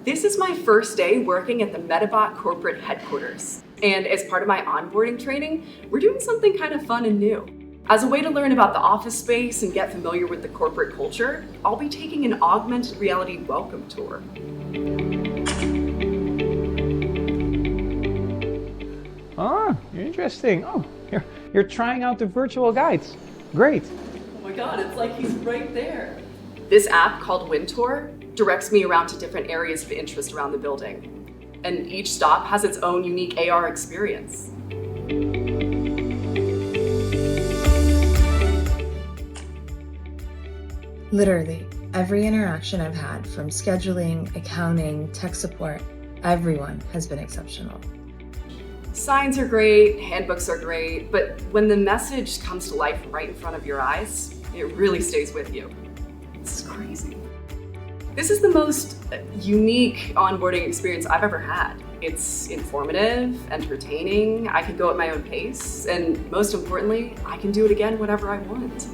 This is my first day working at the Metabot corporate headquarters. And as part of my onboarding training, we're doing something kind of fun and new. As a way to learn about the office space and get familiar with the corporate culture, I'll be taking an augmented reality welcome tour. Oh, interesting. Oh, you're trying out the virtual guides. Great. Oh my God, it's like he's right there. This app called WinTour directs me around to different areas of interest around the building. And each stop has its own unique AR experience. Literally, every interaction I've had, from scheduling, accounting, tech support, everyone has been exceptional. Signs are great, handbooks are great, but when the message comes to life right in front of your eyes, it really stays with you. This is crazy. This is the most unique onboarding experience I've ever had. It's informative, entertaining, I can go at my own pace, and most importantly, I can do it again whenever I want.